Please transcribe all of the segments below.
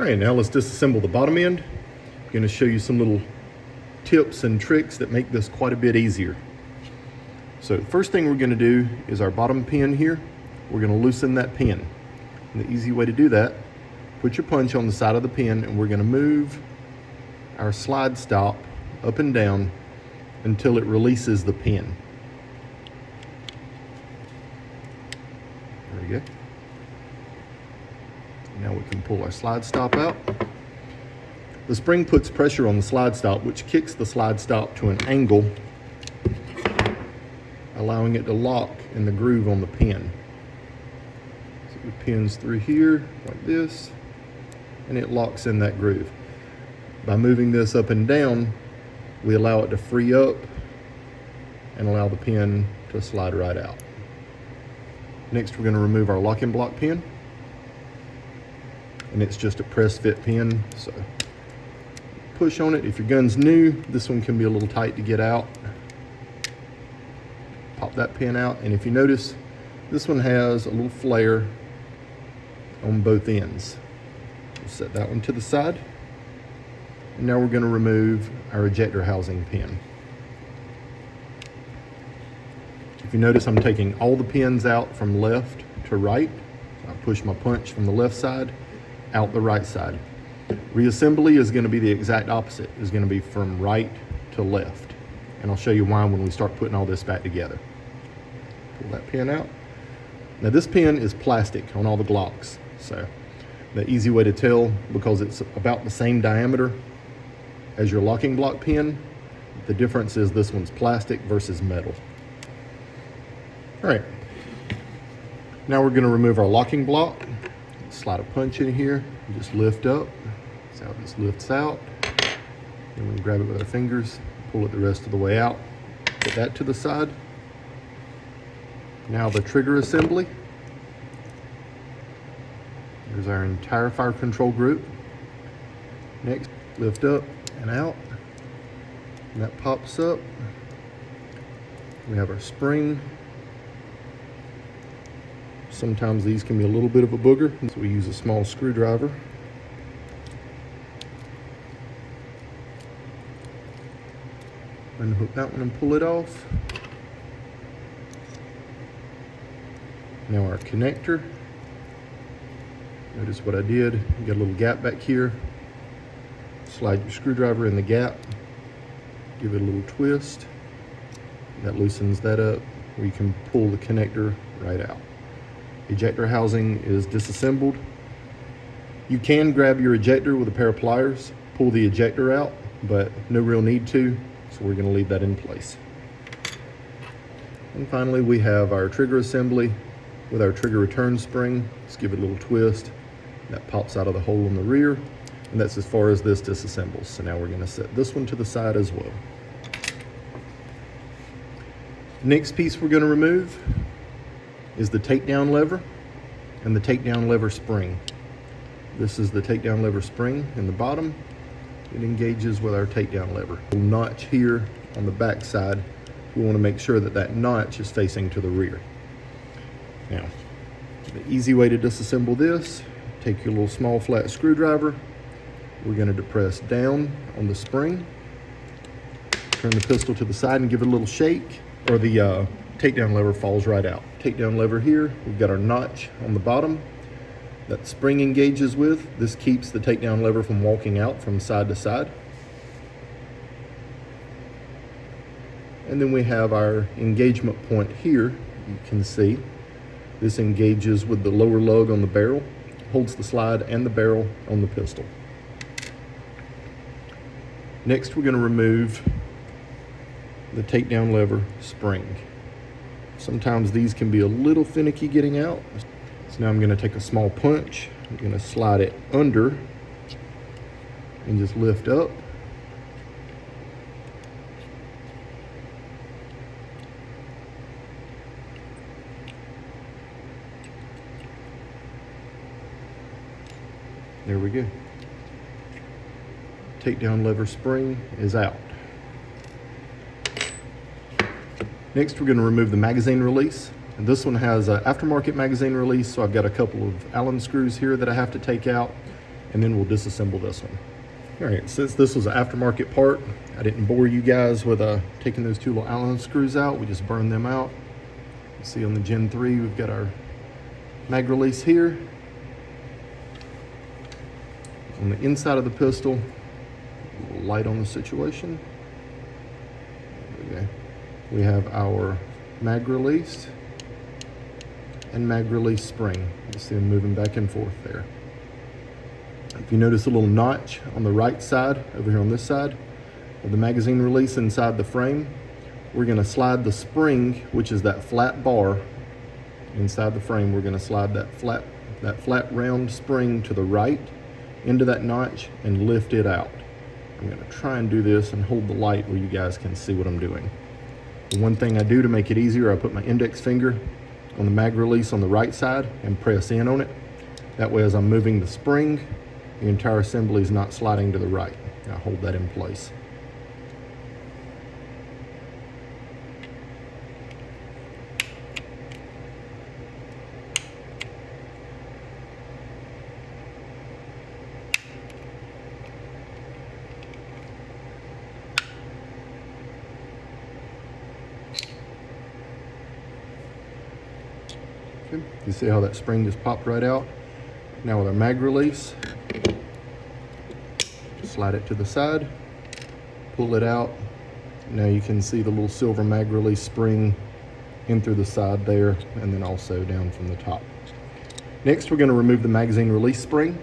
All right, now let's disassemble the bottom end. I'm going to show you some little tips and tricks that make this quite a bit easier. So the first thing we're going to do is our bottom pin here. We're going to loosen that pin. And the easy way to do that, put your punch on the side of the pin, and we're going to move our slide stop up and down until it releases the pin. There we go. Now we can pull our slide stop out. The spring puts pressure on the slide stop, which kicks the slide stop to an angle, allowing it to lock in the groove on the pin. So it pins through here like this, and it locks in that groove. By moving this up and down, we allow it to free up and allow the pin to slide right out. Next, we're going to remove our locking block pin. And it's just a press fit pin, so push on it. If your gun's new, this one can be a little tight to get out. Pop that pin out, and if you notice, this one has a little flare on both ends. We'll set that one to the side. And now we're going to remove our ejector housing pin. If you notice, I'm taking all the pins out from left to right. I push my punch from the left side out the right side. Reassembly is going to be the exact opposite. It's going to be from right to left. And I'll show you why when we start putting all this back together. Pull that pin out. Now this pin is plastic on all the Glocks. So the easy way to tell, because it's about the same diameter as your locking block pin, the difference is this one's plastic versus metal. All right. Now we're going to remove our locking block. Slide a punch in here, and just lift up. That's how this lifts out. Then we grab it with our fingers, pull it the rest of the way out. Put that to the side. Now the trigger assembly. Here's our entire fire control group. Next, lift up and out. And that pops up. We have our spring. Sometimes these can be a little bit of a booger, so we use a small screwdriver. Unhook that one and pull it off. Now our connector. Notice what I did. You got a little gap back here. Slide your screwdriver in the gap. Give it a little twist. That loosens that up, where you can pull the connector right out. Ejector housing is disassembled. You can grab your ejector with a pair of pliers, pull the ejector out, but no real need to, so we're going to leave that in place. And finally, we have our trigger assembly with our trigger return spring. Just give it a little twist. That pops out of the hole in the rear, and that's as far as this disassembles. So now we're going to set this one to the side as well. Next piece we're going to remove is the takedown lever and the takedown lever spring. This is the takedown lever spring in the bottom. It engages with our takedown lever. A notch here on the back side. We want to make sure that that notch is facing to the rear. Now, the easy way to disassemble this, take your little small flat screwdriver. We're going to depress down on the spring. Turn the pistol to the side and give it a little shake, or the takedown lever falls right out. Takedown lever here, we've got our notch on the bottom that spring engages with. This keeps the takedown lever from walking out from side to side. And then we have our engagement point here. You can see this engages with the lower lug on the barrel, holds the slide and the barrel on the pistol. Next, we're going to remove the takedown lever spring. Sometimes these can be a little finicky getting out. So now I'm going to take a small punch. I'm going to slide it under and just lift up. There we go. Takedown lever spring is out. Next, we're going to remove the magazine release. And this one has an aftermarket magazine release, so I've got a couple of Allen screws here that I have to take out. and then we'll disassemble this one. All right, since this was an aftermarket part, I didn't bore you guys with taking those two little Allen screws out. We just burned them out. You see on the Gen 3, we've got our mag release here. On the inside of the pistol, a little light on the situation. Okay. We have our mag release and mag release spring. You see them moving back and forth there. If you notice a little notch on the right side, over here on this side, of the magazine release inside the frame, we're gonna slide the spring, which is that flat bar inside the frame, we're gonna slide that flat round spring to the right into that notch and lift it out. I'm gonna try and do this and hold the light where you guys can see what I'm doing. The one thing I do to make it easier, I put my index finger on the mag release on the right side and press in on it. That way, as I'm moving the spring, the entire assembly is not sliding to the right. I hold that in place. Okay. You see how that spring just popped right out? Now with our mag release, slide it to the side, pull it out. Now you can see the little silver mag release spring in through the side there, and then also down from the top. Next, we're going to remove the magazine release spring.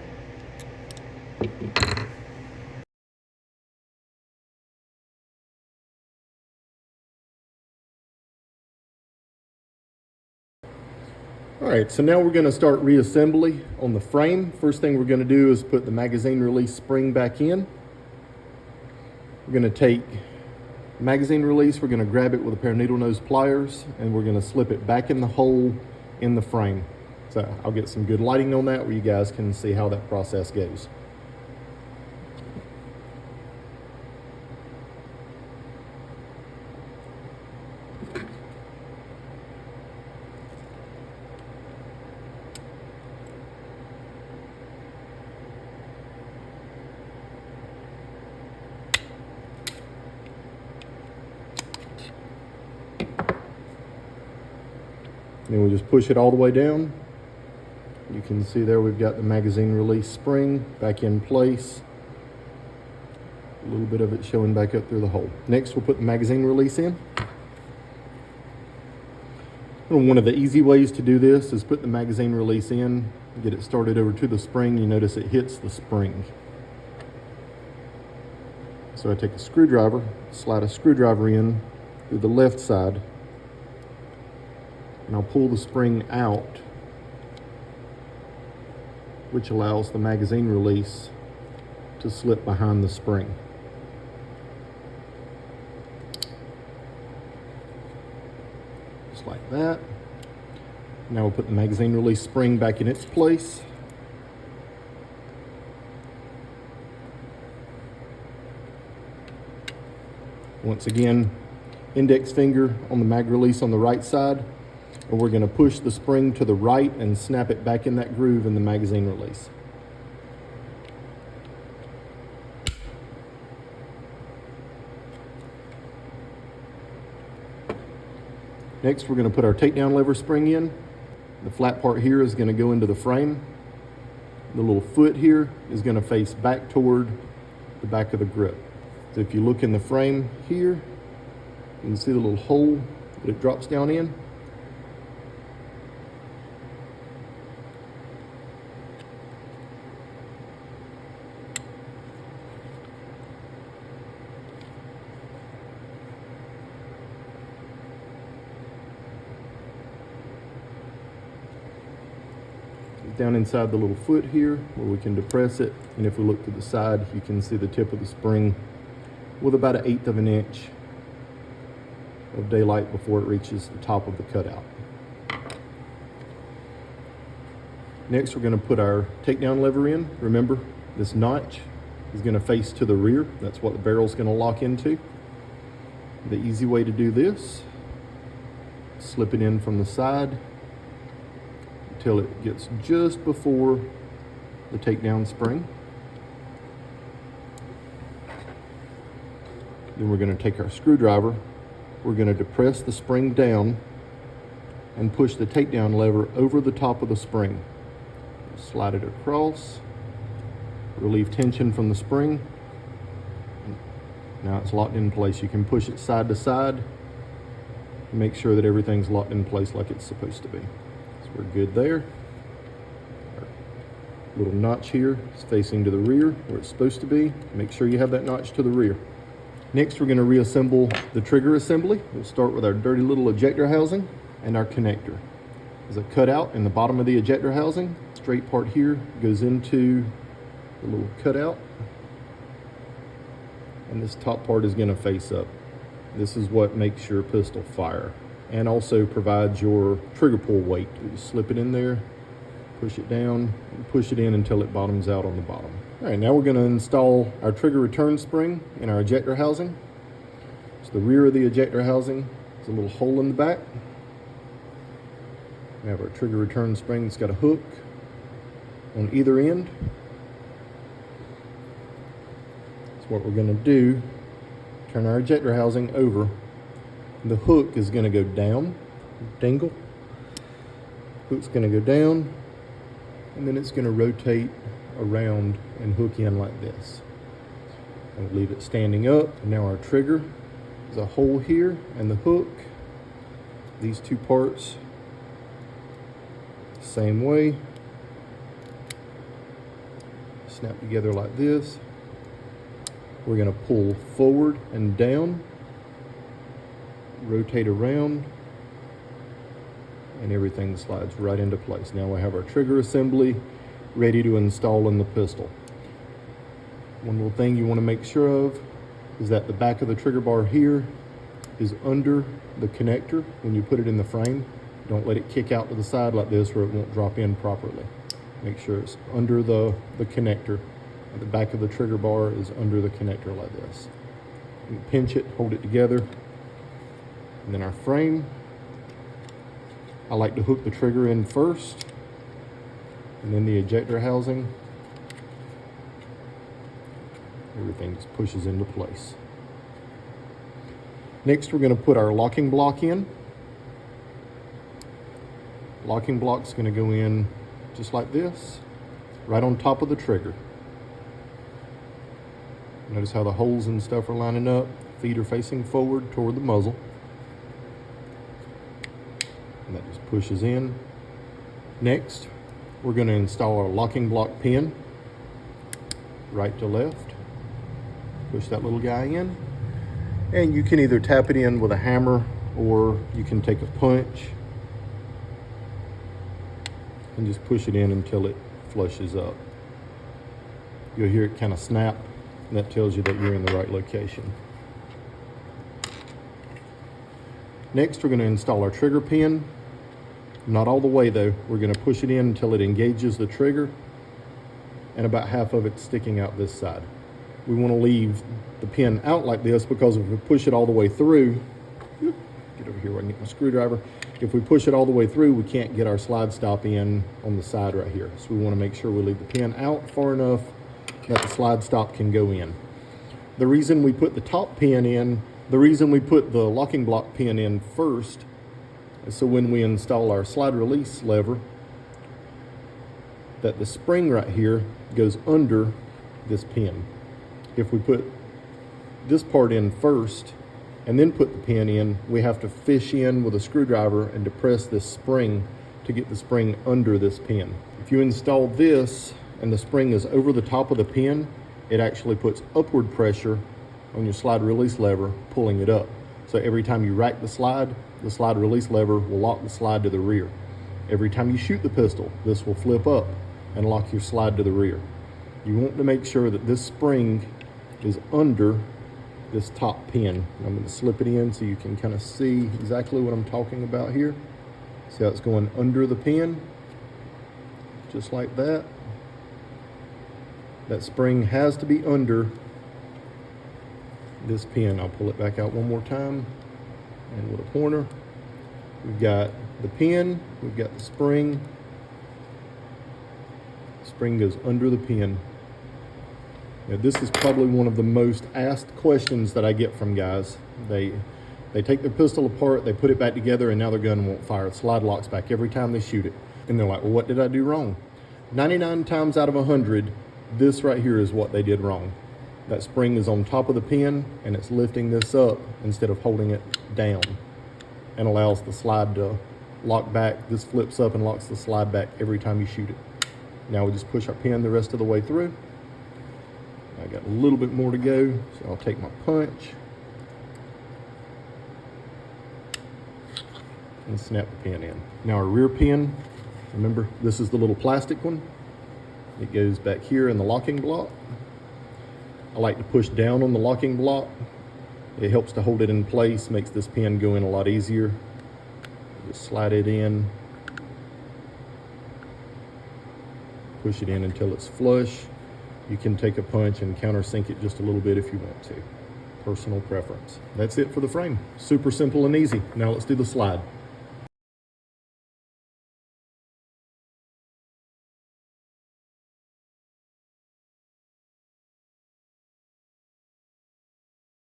All right, so now we're going to start reassembly on the frame. First thing we're going to do is put the magazine release spring back in. We're going to take the magazine release, we're going to grab it with a pair of needle nose pliers, and we're going to slip it back in the hole in the frame. So I'll get some good lighting on that where you guys can see how that process goes. Then we just push it all the way down. You can see there we've got the magazine release spring back in place. A little bit of it showing back up through the hole. Next, we'll put the magazine release in. One of the easy ways to do this is put the magazine release in, get it started over to the spring. You notice it hits the spring. So I take a screwdriver, slide a screwdriver in through the left side, and I'll pull the spring out, which allows the magazine release to slip behind the spring. Just like that. Now we'll put the magazine release spring back in its place. Once again, index finger on the mag release on the right side, and we're going to push the spring to the right and snap it back in that groove in the magazine release. Next, we're going to put our takedown lever spring in. The flat part here is going to go into the frame. The little foot here is going to face back toward the back of the grip. So if you look in the frame here, you can see the little hole that it drops down in. Down inside the little foot here where we can depress it, and if we look to the side you can see the tip of the spring with about 1/8 of an inch of daylight before it reaches the top of the cutout. Next, we're going to put our takedown lever in. Remember, this notch is going to face to the rear. That's what the barrel is going to lock into. The easy way to do this, slip it in from the side until it gets just before the takedown spring. Then we're going to take our screwdriver, we're going to depress the spring down and push the takedown lever over the top of the spring. Slide it across, relieve tension from the spring. Now it's locked in place. You can push it side to side. Make sure that everything's locked in place like it's supposed to be. So we're good there. Our little notch here is facing to the rear where it's supposed to be. Make sure you have that notch to the rear. Next, we're going to reassemble the trigger assembly. We'll start with our dirty little ejector housing and our connector. There's a cutout in the bottom of the ejector housing. Straight part here goes into the little cutout. And this top part is going to face up. This is what makes your pistol fire and also provides your trigger pull weight. You just slip it in there, push it down, and push it in until it bottoms out on the bottom. All right, now we're going to install our trigger return spring in our ejector housing. So the rear of the ejector housing is a little hole in the back. We have our trigger return spring that's got a hook on either end. So what we're going to do, turn our ejector housing over. The hook is going to go down, dangle. Hook's going to go down, and then it's going to rotate around and hook in like this. And we'll leave it standing up. And now our trigger is a hole here, and the hook, these two parts, same way. Snap together like this. We're going to pull forward and down, rotate around, and everything slides right into place. Now we have our trigger assembly ready to install in the pistol. One little thing you want to make sure of is that the back of the trigger bar here is under the connector when you put it in the frame. Don't let it kick out to the side like this or it won't drop in properly. Make sure it's under the connector. The back of the trigger bar is under the connector like this. You pinch it, hold it together. And then our frame, I like to hook the trigger in first, and then the ejector housing. Everything just pushes into place. Next, we're going to put our locking block in. Locking block's going to go in just like this, right on top of the trigger. Notice how the holes and stuff are lining up. Feet are facing forward toward the muzzle. And that just pushes in. Next, we're going to install our locking block pin, right to left. Push that little guy in. And you can either tap it in with a hammer or you can take a punch and just push it in until it flushes up. You'll hear it kind of snap, and that tells you that you're in the right location. Next, we're going to install our trigger pin. Not all the way though. We're going to push it in until it engages the trigger and about half of it sticking out this side. We want to leave the pin out like this because if we push it all the way through, get over here where I can get my screwdriver. If we push it all the way through, we can't get our slide stop in on the side right here. So we want to make sure we leave the pin out far enough that the slide stop can go in. The reason we put the top pin in, the reason we put the locking block pin in first is so when we install our slide release lever, that the spring right here goes under this pin. If we put this part in first and then put the pin in, we have to fish in with a screwdriver and depress this spring to get the spring under this pin. If you install this and the spring is over the top of the pin, it actually puts upward pressure on your slide release lever, pulling it up. So every time you rack the slide release lever will lock the slide to the rear. Every time you shoot the pistol, this will flip up and lock your slide to the rear. You want to make sure that this spring is under this top pin. I'm going to slip it in so you can kind of see exactly what I'm talking about here. See how it's going under the pin? Just like that. That spring has to be under this pin. I'll pull it back out one more time. And with a pointer, we've got the pin, we've got the spring. The spring goes under the pin. Now, this is probably one of the most asked questions that I get from guys. They take their pistol apart, they put it back together, and now their gun won't fire. It slide locks back every time they shoot it. And they're like, well, what did I do wrong? 99 times out of 100, this right here is what they did wrong. That spring is on top of the pin, and it's lifting this up instead of holding it down, and allows the slide to lock back. This flips up and locks the slide back every time you shoot it. Now we just push our pin the rest of the way through. I got a little bit more to go, so I'll take my punch and snap the pin in. Now our rear pin, remember, this is the little plastic one. It goes back here in the locking block. I like to push down on the locking block. It helps to hold it in place, makes this pin go in a lot easier. Just slide it in, push it in until it's flush. You can take a punch and countersink it just a little bit if you want to. Personal preference. That's it for the frame. Super simple and easy. Now let's do the slide.